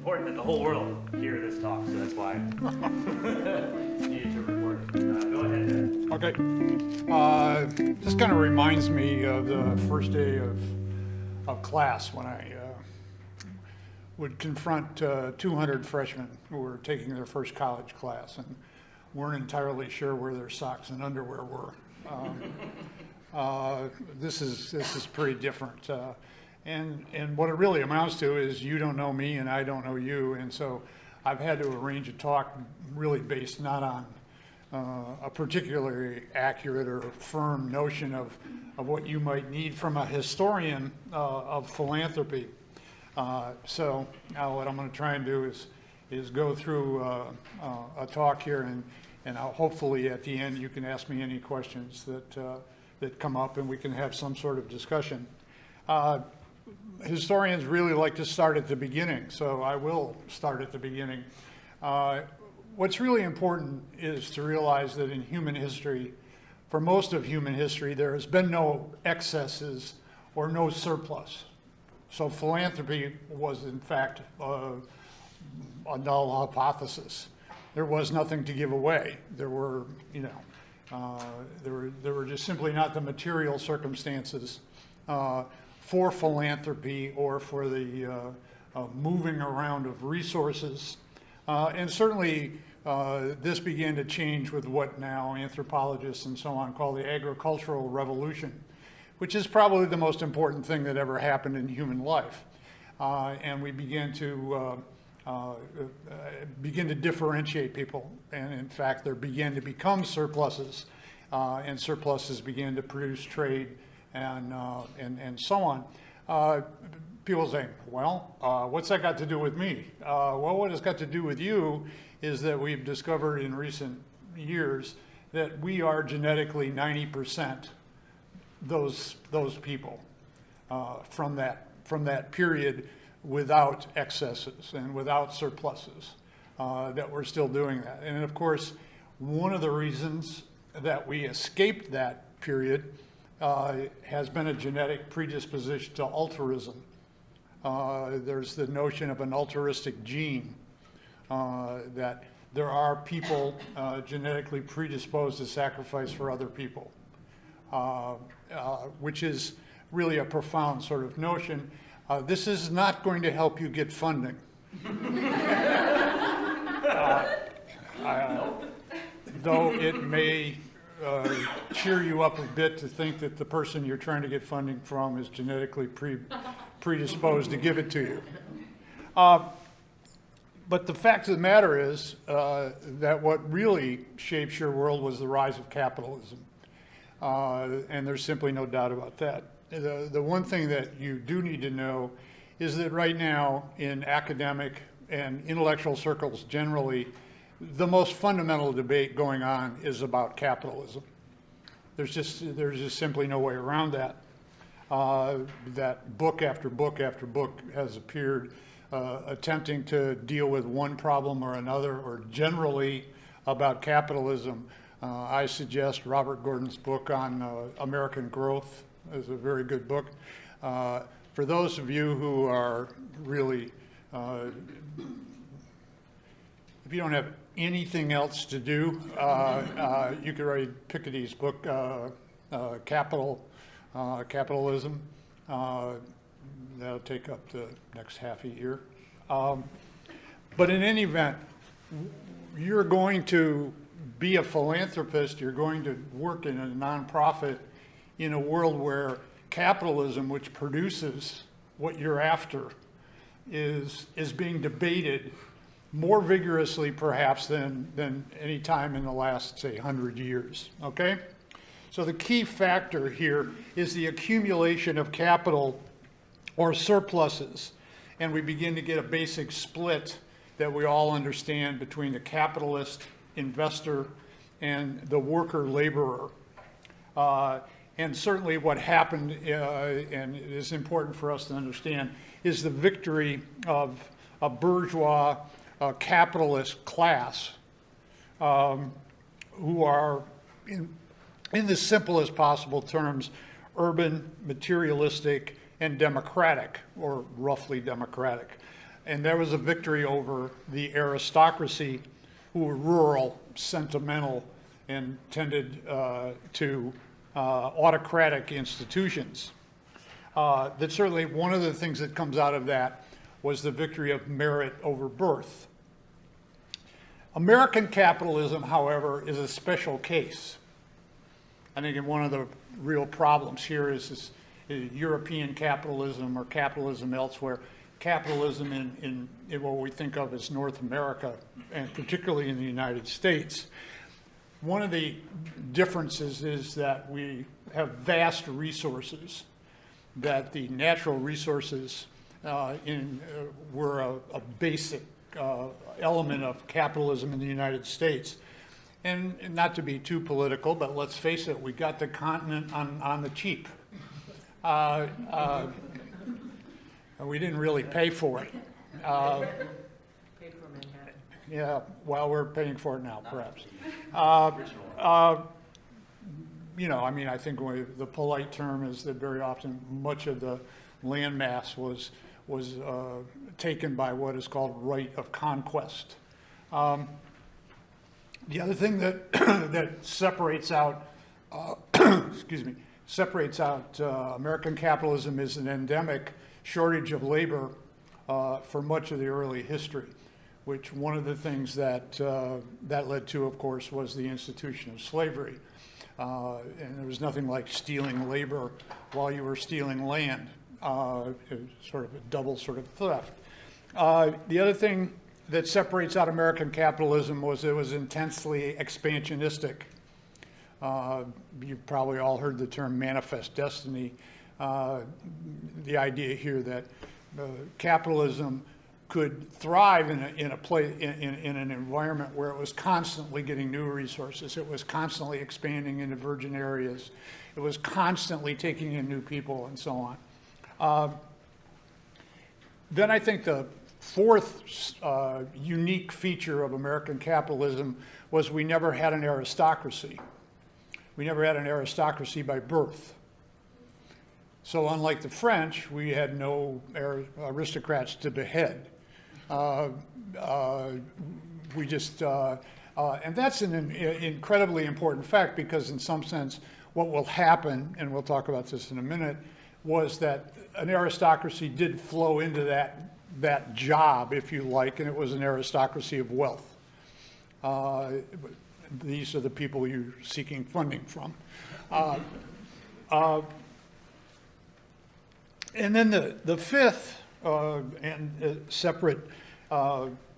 important that the whole world hear this talk, so that's why I needed to record it. Go ahead, Ed. Okay. This kind of reminds me of the first day of class when I would confront 200 freshmen who were taking their first college class and weren't entirely sure where their socks and underwear were. This is pretty different. And what it really amounts to is you don't know me and I don't know you, and so I've had to arrange a talk really based not on a particularly accurate or firm notion of what you might need from a historian of philanthropy. So now what I'm going to try and do is go through a talk here, and I'll, hopefully at the end you can ask me any questions that come up and we can have some sort of discussion. Historians really like to start at the beginning, so I will start at the beginning. What's really important is to realize that in human history, for most of human history, there has been no excesses or no surplus. So philanthropy was in fact a null hypothesis. There was nothing to give away. There were, there were just simply not the material circumstances for philanthropy or for the moving around of resources. And certainly this began to change with what now anthropologists and so on call the agricultural revolution, which is probably the most important thing that ever happened in human life. And we began to differentiate people. And in fact, there began to become surpluses, and surpluses began to produce trade and so on. People say, well, what's that got to do with me? Well, what it's got to do with you is that we've discovered in recent years that we are genetically 90% those people from that period without excesses and without surpluses, that we're still doing that. And of course, one of the reasons that we escaped that period has been a genetic predisposition to altruism. There's the notion of an altruistic gene, that there are people genetically predisposed to sacrifice for other people, which is really a profound sort of notion. This is not going to help you get funding. Though it may cheer you up a bit to think that the person you're trying to get funding from is genetically predisposed to give it to you. But the fact of the matter is that what really shapes your world was the rise of capitalism. And there's simply no doubt about that. The one thing that you do need to know is that right now in academic and intellectual circles generally, the most fundamental debate going on is about capitalism. There's just simply no way around that. That book after book after book has appeared attempting to deal with one problem or another, or generally about capitalism. I suggest Robert Gordon's book on American growth is a very good book. For those of you who are really, if you don't have anything else to do, you could read Piketty's book, Capitalism. That'll take up the next half a year. But in any event, you're going to be a philanthropist, you're going to work in a nonprofit in a world where capitalism, which produces what you're after, is being debated more vigorously perhaps than any time in the last, say, 100 years, okay? So the key factor here is the accumulation of capital or surpluses, and we begin to get a basic split that we all understand between the capitalist, investor, and the worker laborer. And certainly what happened, and it is important for us to understand, is the victory of a bourgeois capitalist class who are, in the simplest possible terms, urban, materialistic, and democratic, or roughly democratic. And there was a victory over the aristocracy, who were rural, sentimental, and tended to autocratic institutions. That certainly one of the things that comes out of that was the victory of merit over birth. American capitalism, however, is a special case. I think one of the real problems here is this European capitalism or capitalism elsewhere. Capitalism in what we think of as North America, and particularly in the United States. One of the differences is that we have vast resources, that the natural resources were a basic element of capitalism in the United States. And not to be too political, but let's face it, we got the continent on the cheap. We didn't really pay for it. Paid for Manhattan. Yeah, well, we're paying for it now, perhaps. You know, I mean, I think the polite term is that very often much of the land mass was taken by what is called right of conquest. The other thing that that separates out, separates out American capitalism is an endemic shortage of labor for much of the early history, which one of the things that that led to, of course, was the institution of slavery. And there was nothing like stealing labor while you were stealing land. It was sort of a double sort of theft. The other thing that separates out American capitalism was it was intensely expansionistic. You've probably all heard the term manifest destiny. The idea here that capitalism could thrive in an environment where it was constantly getting new resources. It was constantly expanding into virgin areas. It was constantly taking in new people and so on. Then I think the fourth unique feature of American capitalism was we never had an aristocracy. We never had an aristocracy by birth. So unlike the French, we had no aristocrats to behead. We just, and that's an incredibly important fact, because in some sense what will happen, and we'll talk about this in a minute, was that an aristocracy did flow into that job, if you like, and it was an aristocracy of wealth. These are the people you're seeking funding from. And then the fifth and separate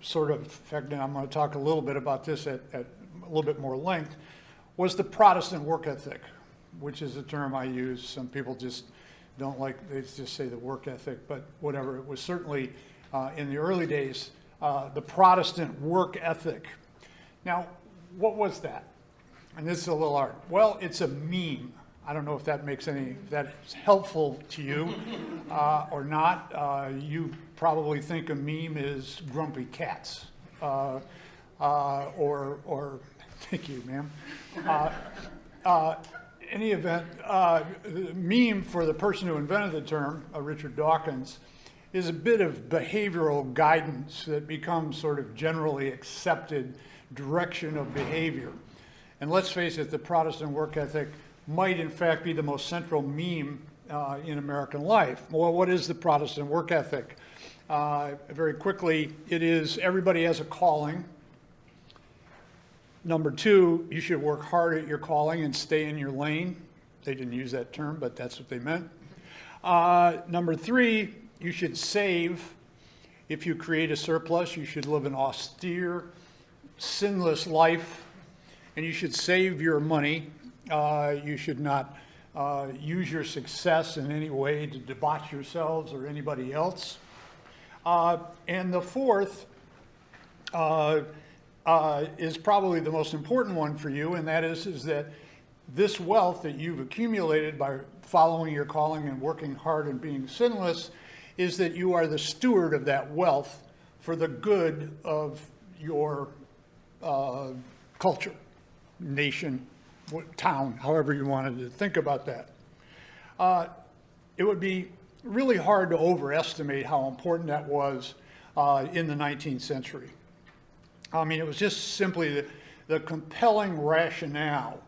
sort of effect, and I'm going to talk a little bit about this at a little bit more length, was the Protestant work ethic, which is a term I use. Some people just don't like, they just say the work ethic, but whatever. It was certainly in the early days the Protestant work ethic. Now, what was that? And this is a little art. Well, it's a meme. I don't know if that makes if that's helpful to you or not. You probably think a meme is grumpy cats, or thank you, ma'am. Any event, meme, for the person who invented the term, Richard Dawkins, is a bit of behavioral guidance that becomes sort of generally accepted direction of behavior. And let's face it, the Protestant work ethic might in fact be the most central meme in American life. Well, what is the Protestant work ethic? Very quickly, it is everybody has a calling. Number two, you should work hard at your calling and stay in your lane. They didn't use that term, but that's what they meant. Number three, you should save. If you create a surplus, you should live an austere, sinless life, and you should save your money. You should not use your success in any way to debauch yourselves or anybody else. And the fourth is probably the most important one for you, and that is that this wealth that you've accumulated by following your calling and working hard and being sinless is that you are the steward of that wealth for the good of your culture, nation, town, however you wanted to think about that. It would be really hard to overestimate how important that was in the 19th century. I mean, it was just simply the compelling rationale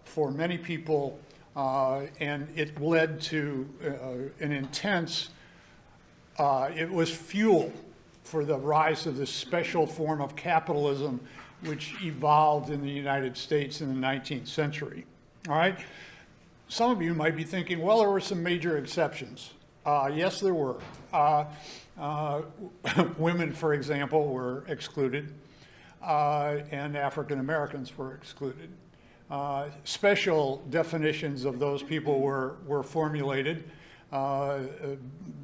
for many people, and it led to an intense, it was fuel for the rise of this special form of capitalism which evolved in the United States in the 19th century. All right? Some of you might be thinking, well, there were some major exceptions. Yes, there were. Women, for example, were excluded, and African Americans were excluded. Special definitions of those people were formulated,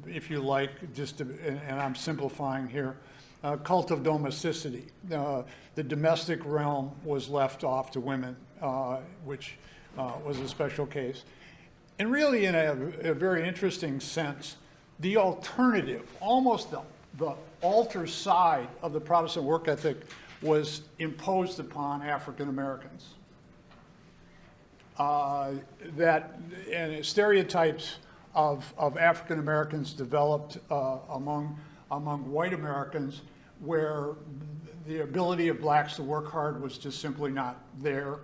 if you like, and I'm simplifying here, cult of domesticity. The domestic realm was left off to women, which was a special case. And really, in a very interesting sense, the alternative, almost the alter side of the Protestant work ethic was imposed upon African Americans. And stereotypes of African Americans developed among white Americans, where the ability of blacks to work hard was just simply not there.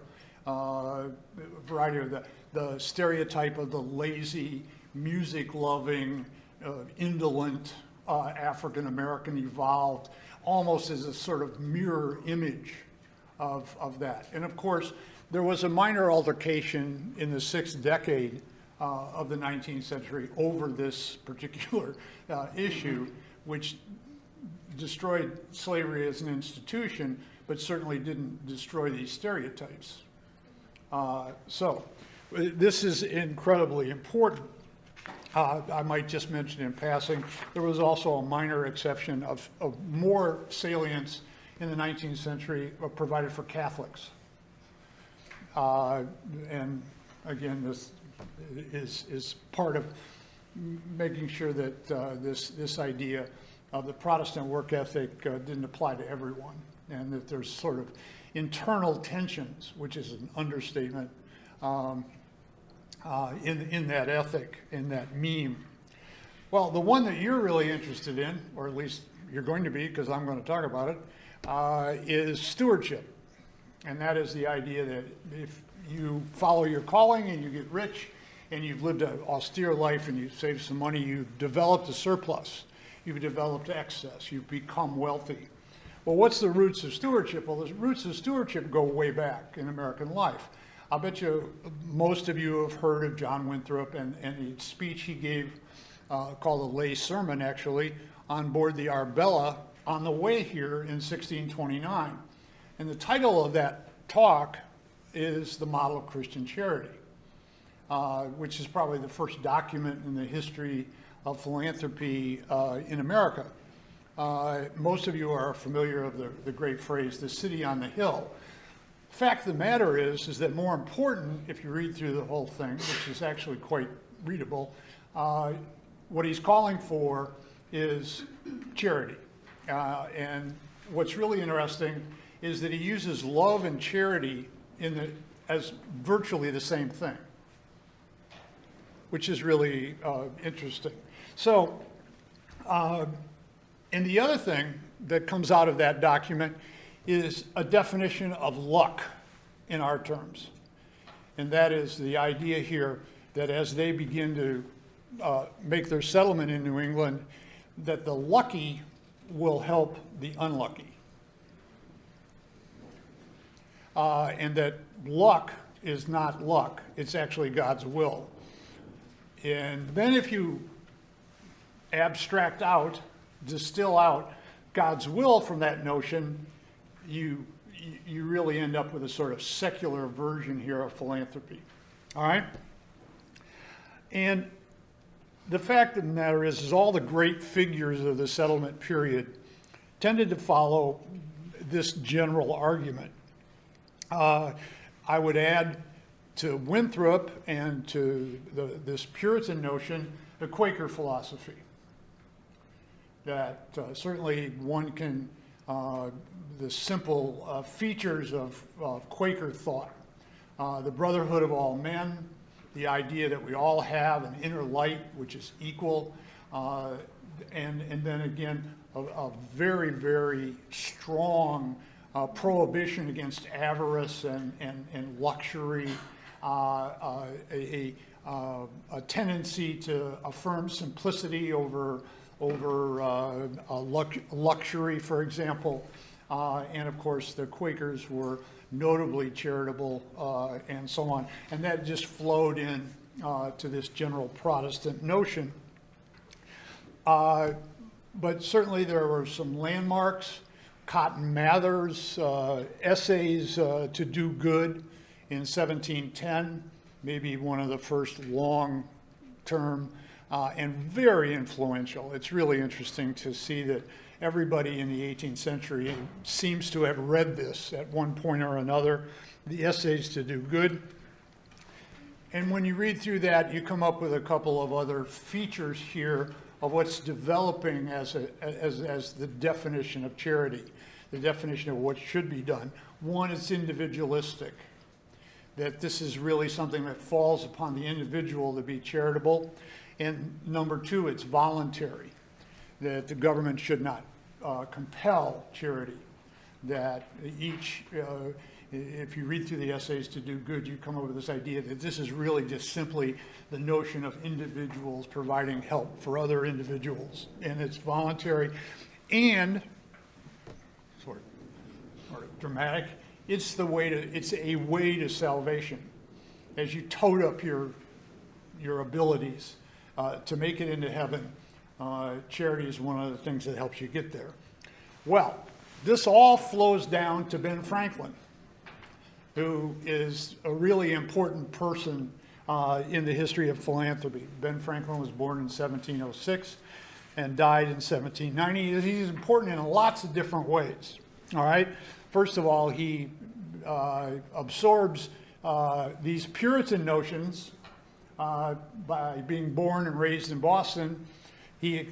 Variety of the stereotype of the lazy, music-loving, indolent African American evolved almost as a sort of mirror image of that. And of course, there was a minor altercation in the sixth decade of the 19th century over this particular issue, which destroyed slavery as an institution, but certainly didn't destroy these stereotypes. So this is incredibly important. I might just mention in passing, there was also a minor exception of more salience in the 19th century provided for Catholics. And again, this is part of making sure that this idea of the Protestant work ethic didn't apply to everyone, and that there's sort of internal tensions, which is an understatement, in that ethic, in that meme. Well, the one that you're really interested in, or at least you're going to be, because I'm going to talk about it, is stewardship. And that is the idea that if you follow your calling and you get rich and you've lived an austere life and you've saved some money, you've developed a surplus, you've developed excess, you've become wealthy. Well, what's the roots of stewardship? Well, the roots of stewardship go way back in American life. I'll bet you most of you have heard of John Winthrop and the speech he gave, called a lay sermon actually, on board the Arbella on the way here in 1629. And the title of that talk is The Model of Christian Charity, which is probably the first document in the history of philanthropy in America. Most of you are familiar of the great phrase, the city on the hill. Fact of the matter is that more important, if you read through the whole thing, which is actually quite readable, what he's calling for is charity. And what's really interesting is that he uses love and charity as virtually the same thing, which is really interesting. So, and the other thing that comes out of that document is a definition of luck in our terms. And that is the idea here that as they begin to make their settlement in New England, that the lucky will help the unlucky. And that luck is not luck, it's actually God's will. And then if you abstract out, distill out God's will from that notion, you really end up with a sort of secular version here of philanthropy. All right? And the fact of the matter is all the great figures of the settlement period tended to follow this general argument. I would add to Winthrop and to this Puritan notion, the Quaker philosophy. That certainly one can, the simple features of Quaker thought, the brotherhood of all men, the idea that we all have an inner light which is equal, And then again, a very, very strong prohibition against avarice and luxury, a tendency to affirm simplicity over luxury, for example. And of course, the Quakers were notably charitable, and so on. And that just flowed in to this general Protestant notion. But certainly there were some landmarks. Cotton Mather's essays to do good in 1710, maybe one of the first long-term and very influential. It's really interesting to see that everybody in the 18th century seems to have read this at one point or another, the essays to do good. And when you read through that, you come up with a couple of other features here of what's developing as the definition of charity, the definition of what should be done. One, it's individualistic, that this is really something that falls upon the individual to be charitable. And number two, it's voluntary, that the government should not compel charity, that each, if you read through the essays to do good, you come up with this idea that this is really just simply the notion of individuals providing help for other individuals, and it's voluntary and sort of dramatic. It's a way to salvation. As you tote up your abilities to make it into heaven, charity is one of the things that helps you get there. Well, this all flows down to Ben Franklin, who is a really important person in the history of philanthropy. Ben Franklin was born in 1706 and died in 1790. He's important in lots of different ways. All right. First of all, he absorbs these Puritan notions by being born and raised in Boston. He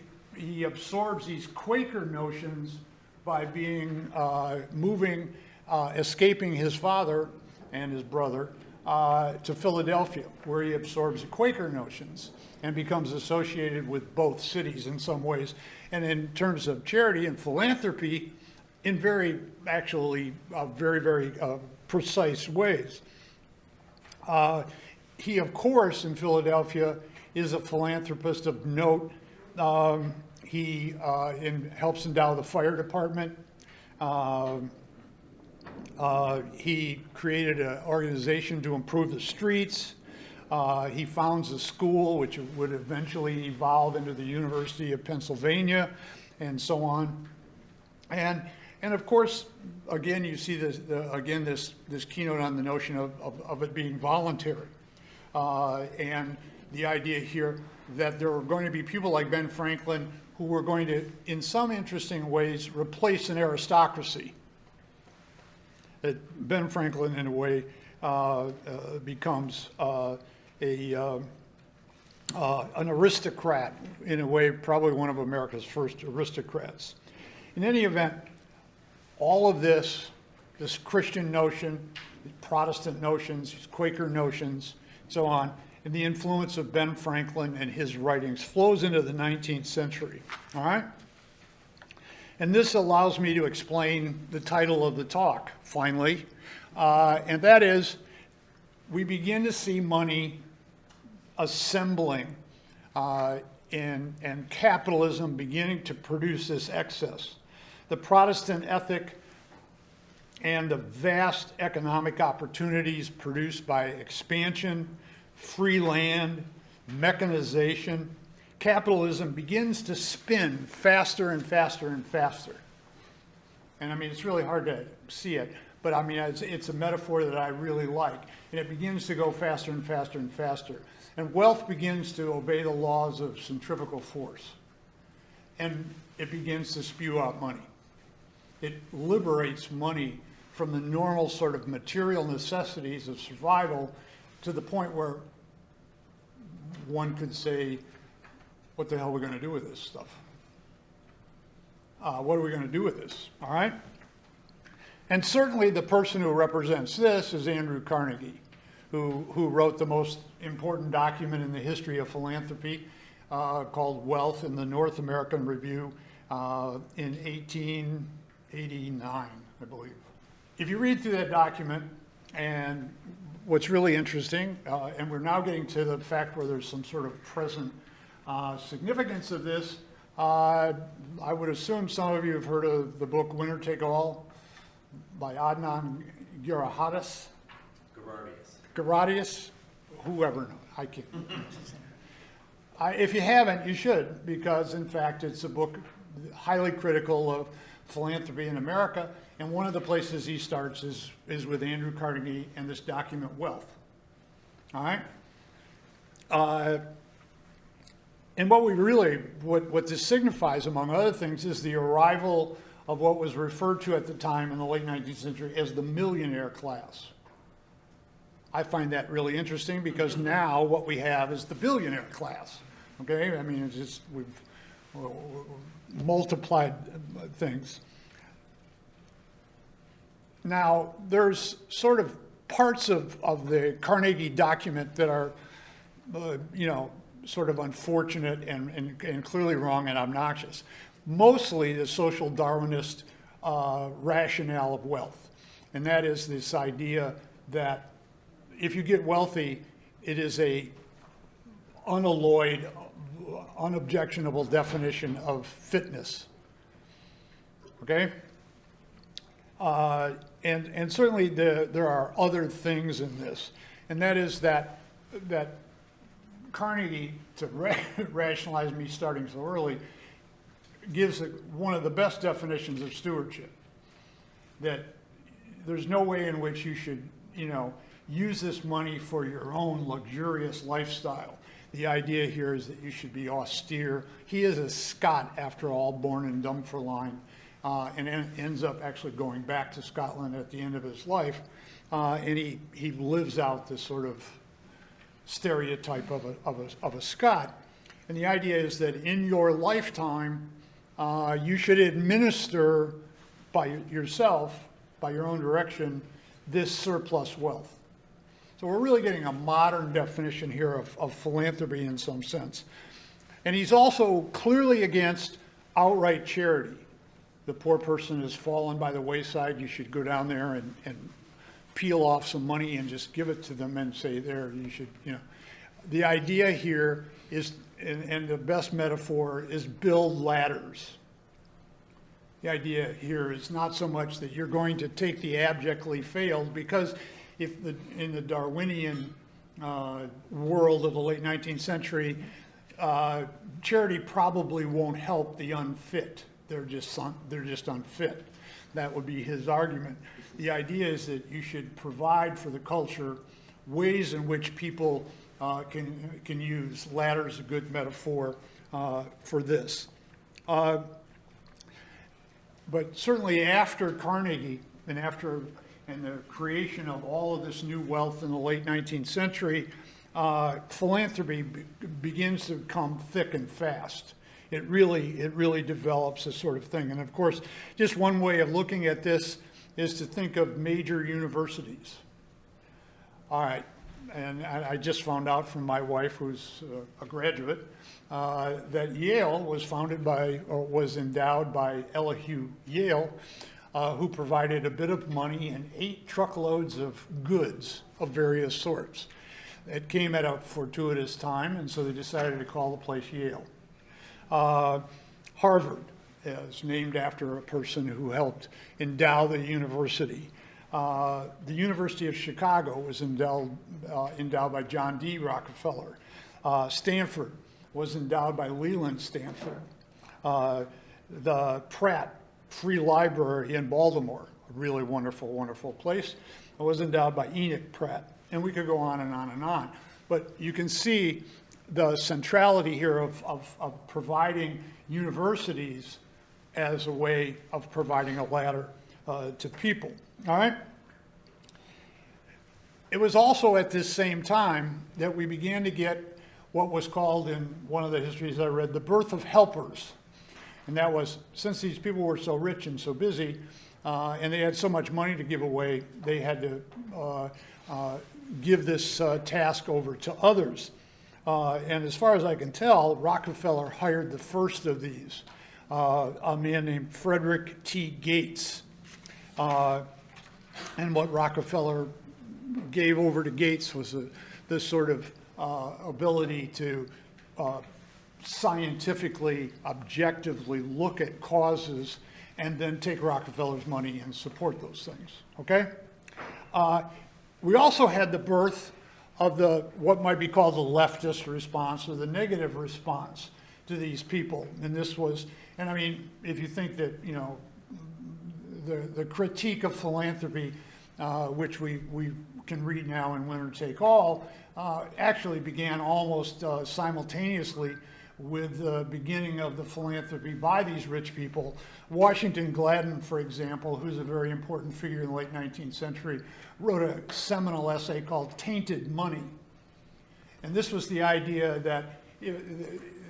absorbs these Quaker notions by being escaping his father and his brother to Philadelphia, where he absorbs the Quaker notions and becomes associated with both cities in some ways. And in terms of charity and philanthropy, in very precise ways. He, of course, in Philadelphia, is a philanthropist of note. He helps endow the fire department. He created an organization to improve the streets. He founds a school which would eventually evolve into the University of Pennsylvania, and so on. And of course, again, you see this keynote on the notion of it being voluntary, and the idea here that there are going to be people like Ben Franklin who were going to, in some interesting ways, replace an aristocracy. That Ben Franklin, in a way, becomes an aristocrat, in a way, probably one of America's first aristocrats. In any event, all of this Christian notion, Protestant notions, these Quaker notions, so on, and the influence of Ben Franklin and his writings flows into the 19th century, all right? And this allows me to explain the title of the talk, finally, and that is, we begin to see money assembling and capitalism beginning to produce this excess. The Protestant ethic and the vast economic opportunities produced by expansion, free land, mechanization, capitalism begins to spin faster and faster and faster. And I mean, it's really hard to see it, but I mean, it's a metaphor that I really like. And it begins to go faster and faster and faster. And wealth begins to obey the laws of centrifugal force. And it begins to spew out money. It liberates money from the normal sort of material necessities of survival to the point where one could say, what the hell are we going to do with this stuff? What are we going to do with this? All right? And certainly the person who represents this is Andrew Carnegie, who wrote the most important document in the history of philanthropy, called Wealth in the North American Review in 1889, I believe. If you read through that document, and what's really interesting, and we're now getting to the fact where there's some sort of present significance of this, I would assume some of you have heard of the book Winner Take All by Adnan Garadius, whoever, I can't. If you haven't, you should, because in fact it's a book highly critical of philanthropy in America, and one of the places he starts is with Andrew Carnegie and this document Wealth. All right? And what this signifies, among other things, is the arrival of what was referred to at the time in the late 19th century as the millionaire class. I find that really interesting because now what we have is the billionaire class. Okay, I mean, it's just we've multiplied things. Now, there's sort of parts of the Carnegie document that are, sort of unfortunate and clearly wrong and obnoxious. Mostly the social Darwinist rationale of wealth, and that is this idea that if you get wealthy, it is a unalloyed, unobjectionable definition of fitness. Okay? And certainly there are other things in this, and that is that Carnegie, to rationalize me starting so early, gives one of the best definitions of stewardship, that there's no way in which you should, use this money for your own luxurious lifestyle. The idea here is that you should be austere. He is a Scot, after all, born in Dunfermline, and ends up actually going back to Scotland at the end of his life, and he lives out this sort of stereotype of a Scot. And the idea is that in your lifetime, you should administer by yourself, by your own direction, this surplus wealth. So we're really getting a modern definition here of philanthropy in some sense. And he's also clearly against outright charity. The poor person has fallen by the wayside. You should go down there and peel off some money and just give it to them and say, there, you should, The idea here is, and the best metaphor is build ladders. The idea here is not so much that you're going to take the abjectly failed, because in the Darwinian world of the late 19th century, charity probably won't help the unfit. They're just unfit. That would be his argument. The idea is that you should provide for the culture ways in which people can use. Ladder is a good metaphor for this. But certainly after Carnegie and the creation of all of this new wealth in the late 19th century, philanthropy begins to come thick and fast. It really develops this sort of thing. And of course, just one way of looking at this is to think of major universities. All right, and I just found out from my wife, who's a graduate, that Yale was endowed by Elihu Yale, who provided a bit of money and 8 truckloads of goods of various sorts. It came at a fortuitous time, and so they decided to call the place Yale. Harvard is named after a person who helped endow the university. The University of Chicago was endowed by John D. Rockefeller. Stanford was endowed by Leland Stanford. The Pratt Free Library in Baltimore, a really wonderful, wonderful place, was endowed by Enoch Pratt. And we could go on and on and on. But you can see the centrality here of providing universities as a way of providing a ladder to people. All right? It was also at this same time that we began to get what was called, in one of the histories I read, the birth of helpers. And that was, since these people were so rich and so busy, and they had so much money to give away, they had to give this task over to others. And as far as I can tell, Rockefeller hired the first of these, a man named Frederick T. Gates. And what Rockefeller gave over to Gates was this sort of ability to scientifically, objectively look at causes and then take Rockefeller's money and support those things, okay? We also had the birth of what might be called the leftist response, or the negative response to these people. And this was, and I mean, if you think that, you know, the critique of philanthropy, which we can read now in Winner Take All, actually began almost simultaneously with the beginning of the philanthropy by these rich people. Washington Gladden, for example, who's a very important figure in the late 19th century, wrote a seminal essay called Tainted Money. And this was the idea that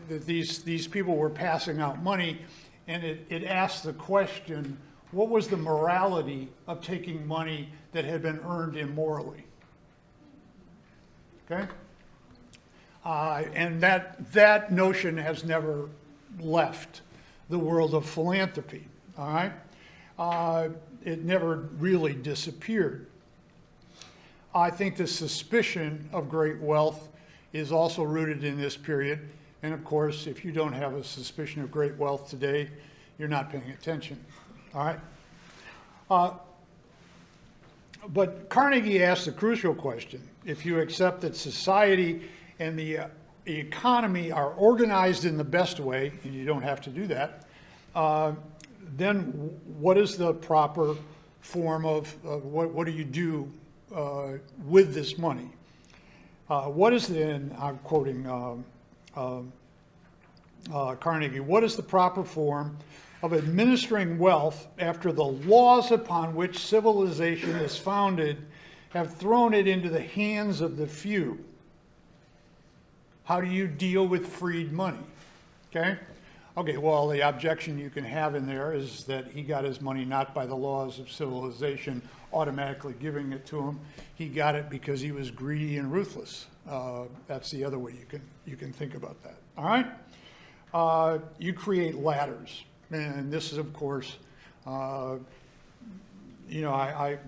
these people were passing out money, and it asked the question, what was the morality of taking money that had been earned immorally? Okay? And that notion has never left the world of philanthropy, all right? It never really disappeared. I think the suspicion of great wealth is also rooted in this period. And of course, if you don't have a suspicion of great wealth today, you're not paying attention, all right? But Carnegie asked the crucial question: if you accept that society and the economy are organized in the best way, and you don't have to do that, then what is the proper form of what do you do with this money? What is then, I'm quoting Carnegie, what is the proper form of administering wealth after the laws upon which civilization is founded have thrown it into the hands of the few? How do you deal with freed money? Okay? Okay, well, the objection you can have in there is that he got his money not by the laws of civilization automatically giving it to him. He got it because he was greedy and ruthless. That's the other way you can think about that. All right? You create ladders. And this is, of course, you know, I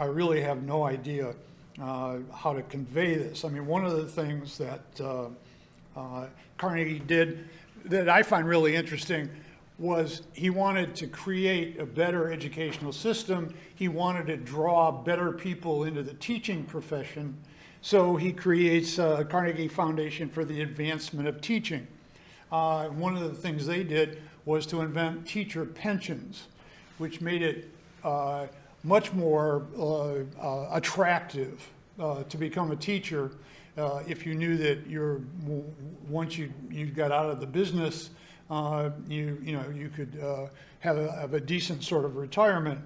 really have no idea how to convey this. I mean, one of the things that Carnegie did that I find really interesting was he wanted to create a better educational system. He wanted to draw better people into the teaching profession. So he creates a Carnegie Foundation for the Advancement of Teaching. One of the things they did was to invent teacher pensions, which made it much more attractive to become a teacher if you knew that once you got out of the business, you could have a decent sort of retirement.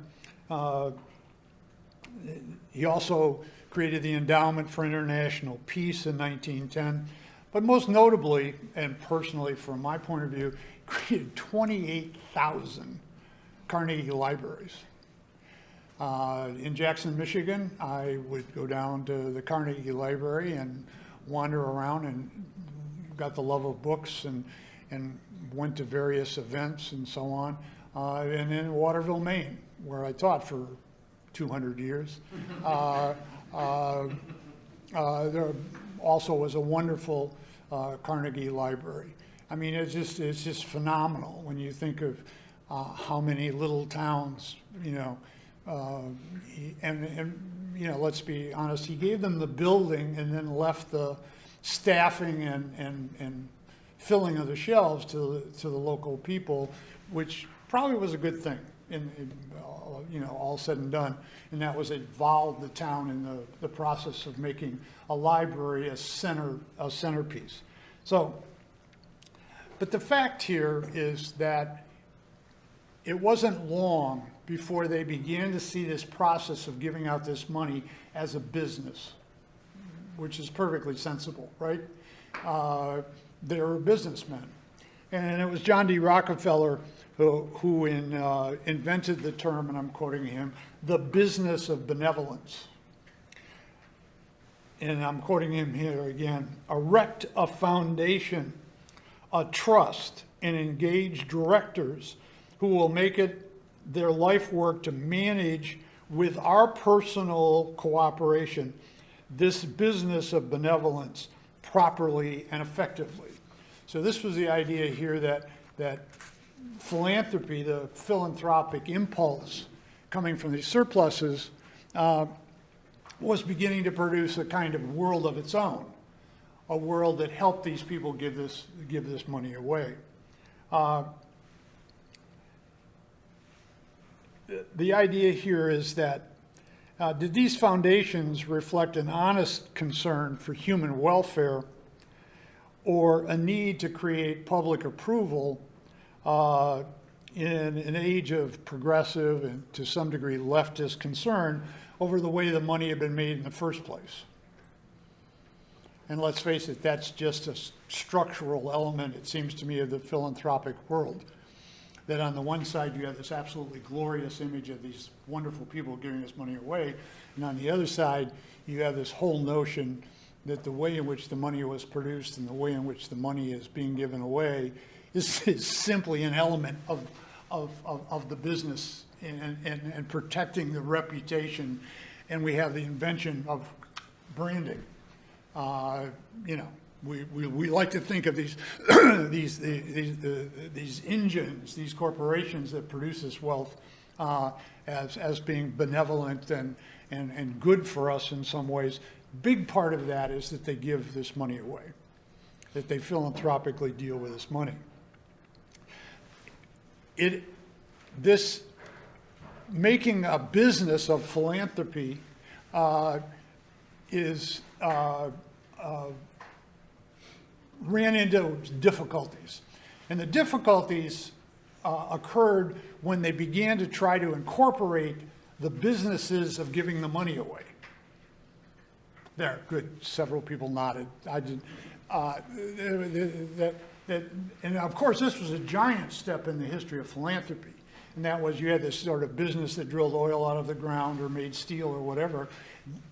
He also created the Endowment for International Peace in 1910, but most notably, and personally from my point of view, created 28,000 Carnegie libraries. In Jackson, Michigan, I would go down to the Carnegie Library and wander around and got the love of books and went to various events and so on. And in Waterville, Maine, where I taught for 200 years. There also was a wonderful Carnegie Library. I mean, it's just phenomenal when you think of how many little towns, you know, and you know, let's be honest, he gave them the building and then left the staffing and filling of the shelves to the local people, which probably was a good thing, you know, all said and done. And that was involved the town in the process of making a library a centerpiece. So, but the fact here is that it wasn't long before they began to see this process of giving out this money as a business, which is perfectly sensible, right? They were businessmen. And it was John D. Rockefeller who invented the term, and I'm quoting him, the business of benevolence. and I'm quoting him here again, erect a foundation, a trust, and engage directors who will make it their life work to manage with our personal cooperation this business of benevolence properly and effectively. So this was the idea here that philanthropy, the philanthropic impulse coming from these surpluses, was beginning to produce a kind of world of its own, a world that helped these people give this money away. The idea here is that did these foundations reflect an honest concern for human welfare or a need to create public approval in an age of progressive and to some degree leftist concern over the way the money had been made in the first place? And let's face it, that's just a structural element, it seems to me, of the philanthropic world. That on the one side you have this absolutely glorious image of these wonderful people giving this money away, and on the other side you have this whole notion that the way in which the money was produced and the way in which the money is being given away is simply an element of the business and protecting the reputation. And we have the invention of branding. We like to think of these these engines, these corporations that produce this wealth as being benevolent and good for us in some ways. Big part of that is that they give this money away, that they philanthropically deal with this money. This making a business of philanthropy ran into difficulties. And the difficulties occurred when they began to try to incorporate the businesses of giving the money away. There, good. Several people nodded. I did. And of course, this was a giant step in the history of philanthropy. And that was, you had this sort of business that drilled oil out of the ground or made steel or whatever.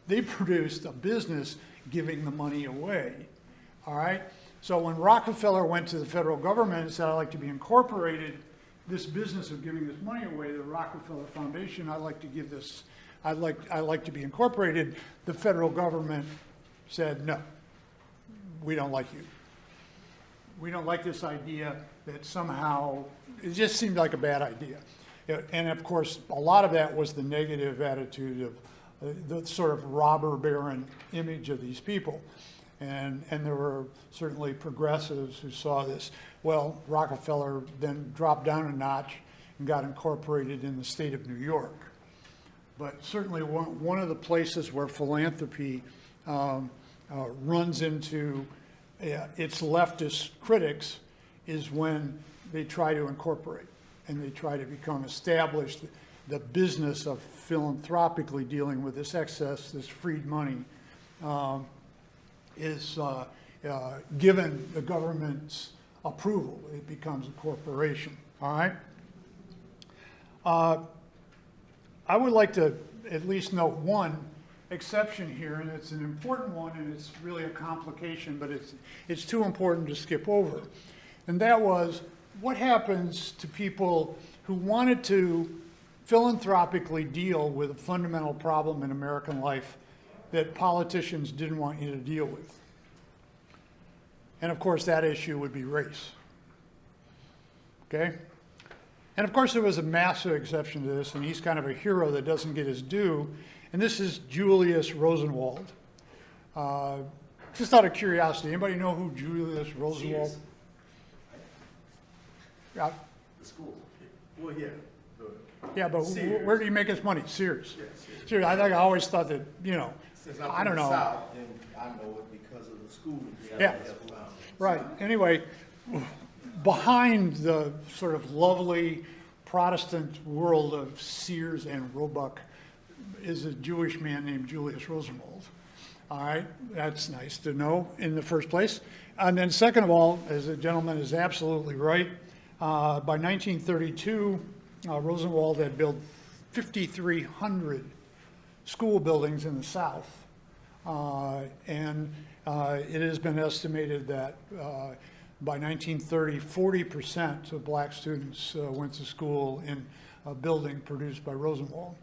They produced a business giving the money away. All right? So when Rockefeller went to the federal government and said, I'd like to be incorporated, this business of giving this money away, the Rockefeller Foundation, I'd like to be incorporated, the federal government said, no, we don't like you. We don't like this idea that somehow, it just seemed like a bad idea. And of course, a lot of that was the negative attitude of the sort of robber baron image of these people. And there were certainly progressives who saw this. Well, Rockefeller then dropped down a notch and got incorporated in the state of New York. But certainly one of the places where philanthropy runs into its leftist critics is when they try to incorporate and they try to become established. The business of philanthropically dealing with this excess, this freed money, is given the government's approval. It becomes a corporation. All right? I would like to at least note one exception here, and it's an important one, and it's really a complication, but it's too important to skip over. And that was, what happens to people who wanted to philanthropically deal with a fundamental problem in American life that politicians didn't want you to deal with? And of course, that issue would be race. Okay? And of course, there was a massive exception to this, and he's kind of a hero that doesn't get his due, and this is Julius Rosenwald. Just out of curiosity, anybody know who Julius Rosenwald? Sears. Yeah. The school. Well, yeah. Yeah, but Sears. where did he make his money? Sears. Yeah, Sears. Sears. I think I always thought that, Since I'm I from don't the know. South, and I know it because of the school. Yeah. Right. Anyway, behind the sort of lovely Protestant world of Sears and Roebuck is a Jewish man named Julius Rosenwald. All right, that's nice to know in the first place. And then second of all, as the gentleman is absolutely right, by 1932, Rosenwald had built 5,300 school buildings in the South. And it has been estimated that by 1930, 40% of black students went to school in a building produced by Rosenwald.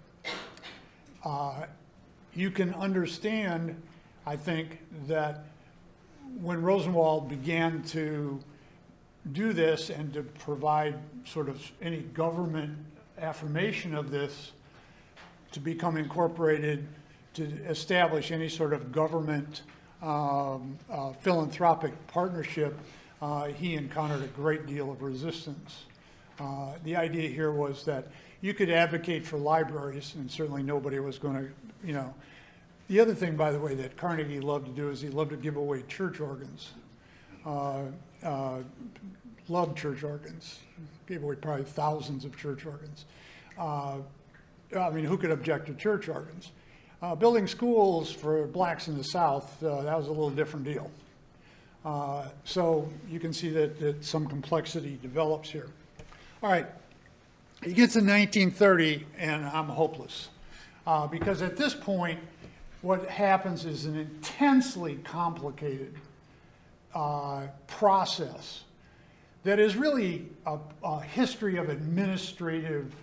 You can understand, I think, that when Rosenwald began to do this and to provide sort of any government affirmation of this to become incorporated, to establish any sort of government philanthropic partnership, he encountered a great deal of resistance. The idea here was that you could advocate for libraries, and certainly nobody was going to, you know. The other thing, by the way, that Carnegie loved to do is he loved to give away church organs. Loved church organs. Gave away probably thousands of church organs. I mean, who could object to church organs? Building schools for blacks in the South, that was a little different deal. So you can see that some complexity develops here. All right, it gets to 1930, and I'm hopeless. Because at this point, what happens is an intensely complicated process that is really a history of administrative,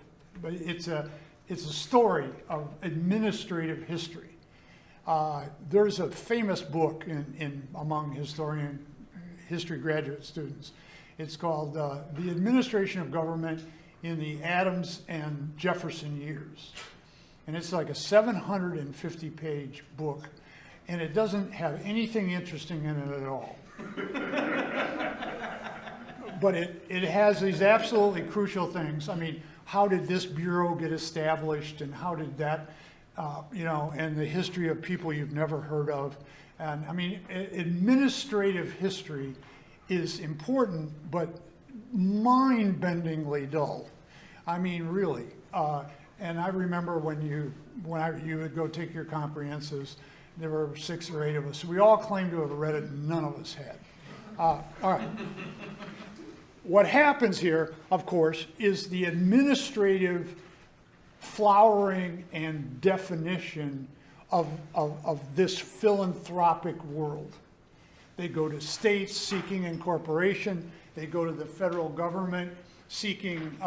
but it's a story of administrative history. There's a famous book among history graduate students. It's called The Administration of Government in the Adams and Jefferson Years. And it's like a 750-page book, and it doesn't have anything interesting in it at all. But it has these absolutely crucial things. I mean, how did this bureau get established, and how did that, and the history of people you've never heard of. And I mean, administrative history is important, but mind-bendingly dull. I mean, really. And I remember when you would go take your comprehensives, there were 6 or 8 of us. We all claimed to have read it, and none of us had. All right. What happens here, of course, is the administrative flowering and definition of this philanthropic world. They go to states seeking incorporation. They go to the federal government seeking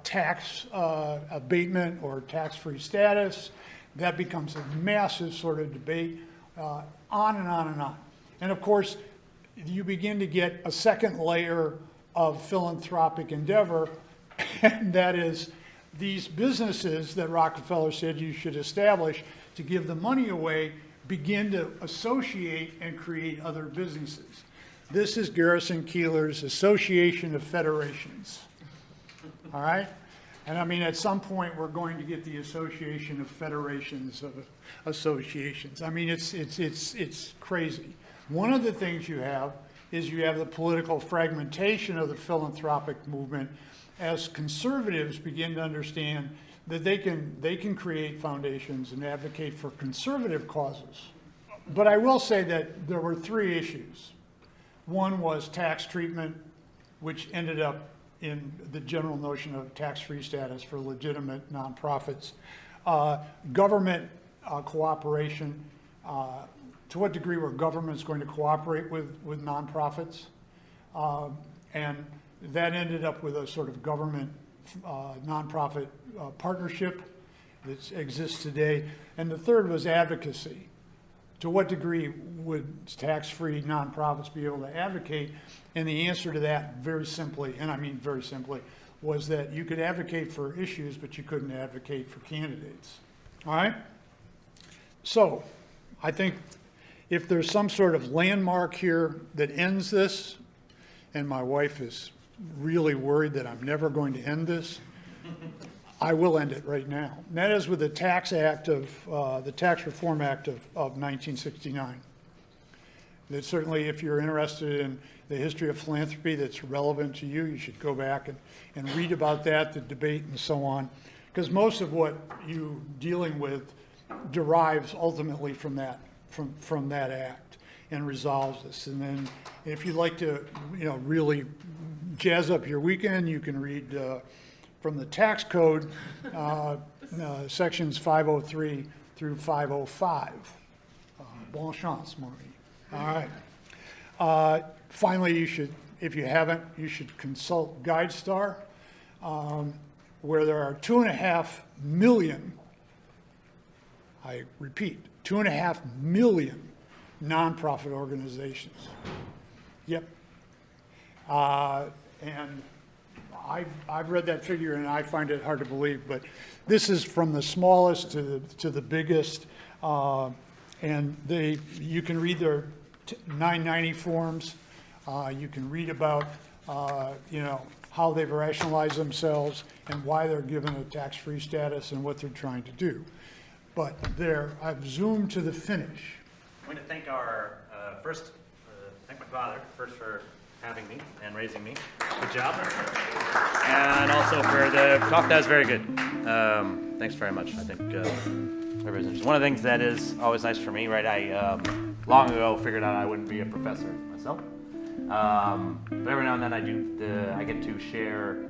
tax abatement or tax-free status. That becomes a massive sort of debate, on and on and on. And of course, you begin to get a second layer of philanthropic endeavor, and that is these businesses that Rockefeller said you should establish to give the money away begin to associate and create other businesses. This is Garrison Keillor's Association of Federations. All right? And I mean, at some point, we're going to get the Association of Federations of Associations. I mean, it's crazy. One of the things you have is you have the political fragmentation of the philanthropic movement as conservatives begin to understand that they can create foundations and advocate for conservative causes. But I will say that there were 3 issues. One was tax treatment, which ended up in the general notion of tax-free status for legitimate nonprofits. Government cooperation. To what degree were governments going to cooperate with nonprofits? And that ended up with a sort of government nonprofit partnership that exists today. And the third was advocacy. To what degree would tax-free nonprofits be able to advocate? And the answer to that, very simply, and I mean very simply, was that you could advocate for issues, but you couldn't advocate for candidates. All right? So, I think if there's some sort of landmark here that ends this, and my wife is really worried that I'm never going to end this, I will end it right now. And that is with the Tax Reform Act of 1969. That certainly, if you're interested in the history of philanthropy that's relevant to you, you should go back and read about that, the debate and so on, because most of what you're dealing with derives ultimately from that act and resolves this. And then if you'd like to, really jazz up your weekend, you can read from the tax code, sections 503 through 505. Bon chance, mon ami. All right. Finally, you should, if you haven't, you should consult GuideStar, where there are 2.5 million, I repeat, 2.5 million nonprofit organizations. Yep. And I've read that figure and I find it hard to believe, but this is from the smallest to the biggest, and you can read their 990 forms. You can read about how they've rationalized themselves and why they're given a tax-free status and what they're trying to do. But I've zoomed to the finish. I'm going to thank our thank my father first for having me and raising me. Good job. And also for the talk. That was very good. Thanks very much. I think everybody's interested. One of the things that is always nice for me, right? I long ago figured out I wouldn't be a professor myself. But every now and then I get to share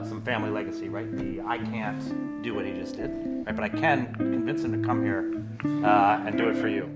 some family legacy, right? I can't do what he just did, right? But I can convince him to come here and do it for you.